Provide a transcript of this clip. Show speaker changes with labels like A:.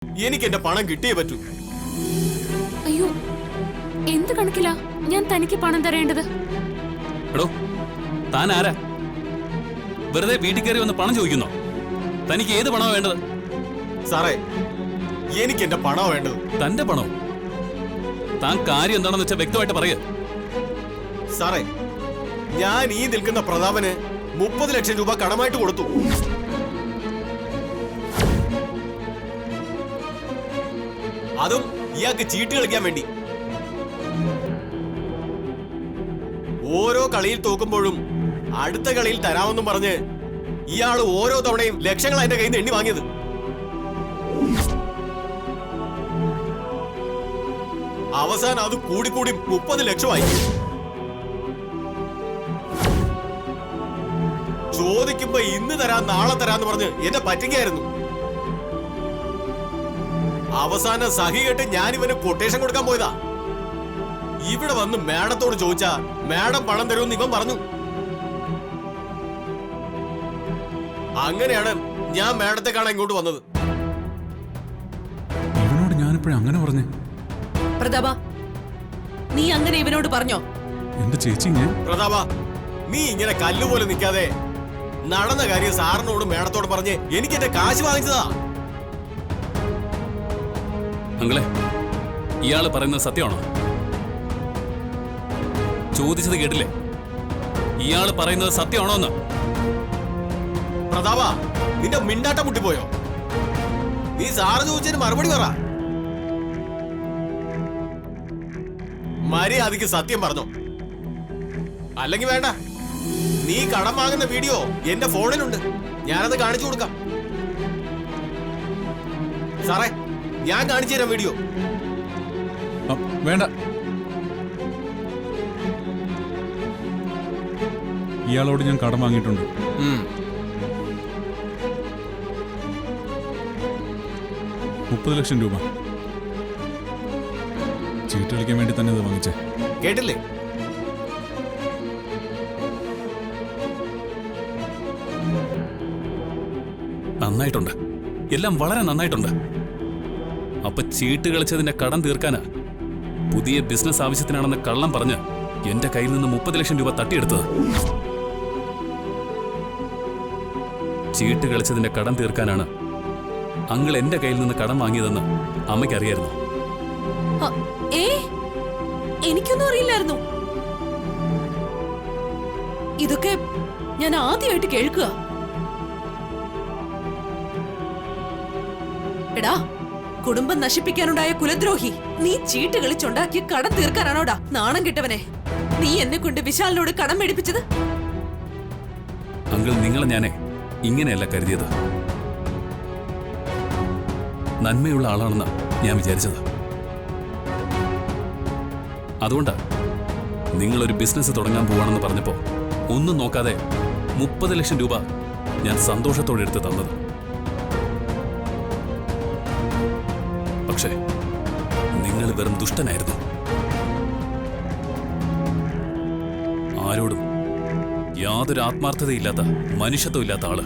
A: എനിക്ക് എന്റെ പണം കിട്ടിയേ പറ്റൂ.
B: അയ്യോ, എന്ത് കണക്കിലാ ഞാൻ തനിക്ക് പണം തരേണ്ടത്?
C: എടോ, താൻ ആരാ? വെറുതെ വീട്ടിൽ കയറി വന്ന് പണം ചോദിക്കുന്നോ? തനിക്ക് ഏത് പണമാണ് വേണ്ടത്?
A: സാറേ, എനിക്ക് എന്റെ പണമാണ് വേണ്ടത്.
C: തന്റെ പണോ? താൻ കാര്യം എന്താണെന്ന് വെച്ചാൽ വ്യക്തമായിട്ട് പറയുക.
A: സാറേ, ഞാൻ ഈ നിൽക്കുന്ന പ്രതാപന് 30 ലക്ഷം രൂപ കടമായിട്ട് കൊടുത്തു. അതും ഇയാൾക്ക് ചീട്ട് കളിക്കാൻ വേണ്ടി. ഓരോ കളിയിൽ തോക്കുമ്പോഴും അടുത്ത കളിയിൽ തരാമെന്നും പറഞ്ഞ് ഇയാള് ഓരോ തവണയും ലക്ഷങ്ങൾ എന്റെ കയ്യിൽ നിന്ന് എണ്ണി വാങ്ങിയത്. അവസാനം അത് കൂടിക്കൂടി 30 ലക്ഷമായി. ചോദിക്കുമ്പോ ഇന്ന് തരാം നാളെ തരാന്ന് പറഞ്ഞ് എന്നെ പറ്റിക്കായിരുന്നു. അവസാനം സഹി കേട്ട് ഞാൻ ഇവന് കൊട്ടേഷൻ കൊടുക്കാൻ പോയതാ. ഇവിടെ വന്ന് മാഡത്തോട് ചോദിച്ചാ മാഡം പണം തരുമെന്ന് ഇവൻ പറഞ്ഞു. അങ്ങനെയാണ് ഞാൻ മാഡത്തെ കാണാൻ ഇങ്ങോട്ട് വന്നത്.
C: ഇവനോട് ഞാനിപ്പോഴും അങ്ങനെ പറഞ്ഞു?
D: പ്രതാപ, നീ അങ്ങനെ ഇവനോട് പറഞ്ഞോ?
C: എന്റെ ചേച്ചി, ഞാൻ
A: പ്രതാപ, നീ ഇങ്ങനെ കല്ലുപോലെ നിൽക്കാതെ നടന്ന കാര്യം സാറിനോട് മാഡത്തോട് പറഞ്ഞ് എനിക്ക് എന്റെ കാശ് വാങ്ങിച്ചതാ.
C: അങ്ങളെ, ഇയാള് പറയുന്നത് സത്യമാണോ? ചോദിച്ചത് കേട്ടില്ലേ? ഇയാള് പറയുന്നത് സത്യമാണോ എന്ന്?
A: പ്രതാപ, നിന്റെ മിണ്ടാട്ടം മുട്ടിപ്പോയോ? നീ സാറ് ചോദിച്ചതിന് മറുപടി പറ. മര്യാദയ്ക്ക് സത്യം പറഞ്ഞോ, അല്ലെങ്കിൽ വേണ്ട. നീ കടം വാങ്ങുന്ന വീഡിയോ എന്റെ ഫോണിലുണ്ട്, ഞാനത് കാണിച്ചു കൊടുക്കാം. സാറേ, ഞാൻ കാണിച്ചു തരാം വീഡിയോ.
E: വേണ്ട. ഇയാളോട് ഞാൻ കടം വാങ്ങിയിട്ടുണ്ട്. 30 ലക്ഷം രൂപ. ചീട്ട് കളിക്കാൻ വേണ്ടി തന്നെ ഇത് വാങ്ങിച്ചേ.
A: കേട്ടില്ലേ?
C: നന്നായിട്ടുണ്ട്, എല്ലാം വളരെ നന്നായിട്ടുണ്ട്. അപ്പൊ ചീട്ട് കളിച്ചതിന്റെ കടം തീർക്കാനാ പുതിയ ബിസിനസ് ആവശ്യത്തിനാണെന്ന് കള്ളം പറഞ്ഞ് എന്റെ കയ്യിൽ നിന്ന് 30 ലക്ഷം രൂപ തട്ടിയെടുത്തത്. ചീട്ട് കളിച്ചതിന്റെ കടം തീർക്കാനാണ് അങ്കിൾ എന്റെ കയ്യിൽ നിന്ന് കടം വാങ്ങിയതെന്ന് അമ്മയ്ക്കറിയായിരുന്നു.
D: എനിക്കൊന്നും അറിയില്ലായിരുന്നു. ഇതൊക്കെ ഞാൻ ആദ്യമായിട്ട് കേൾക്കുക. എടാ, കുടുംബം നശിപ്പിക്കാനുണ്ടായ കുലദ്രോഹി, നീ ചീട്ട് കളിച്ചുണ്ടാക്കിയ കടം തീർക്കാനാണോടാ നാണം കിട്ടവനെ? നീ എന്നെ കൊണ്ട് വിശാലിനോട് കടം മേടിപ്പിച്ചത്?
C: അങ്കിൾ, നിങ്ങളെ ഞാനേ ഇങ്ങനെയല്ല കരുതിയത്. നന്മയുള്ള ആളാണെന്ന് ഞാൻ വിചാരിച്ചത്. അതുകൊണ്ടാ നിങ്ങളൊരു ബിസിനസ് തുടങ്ങാൻ പോവാണെന്ന് പറഞ്ഞപ്പോ ഒന്നും നോക്കാതെ 30 ലക്ഷം രൂപ ഞാൻ സന്തോഷത്തോടെ എടുത്ത് തന്നത്. പക്ഷേ നിങ്ങൾ വെറും ദുഷ്ടനായിരുന്നു. ആരോടും യാതൊരു ആത്മാർത്ഥതയില്ലാത്ത, മനുഷ്യത്വമില്ലാത്ത ആള്.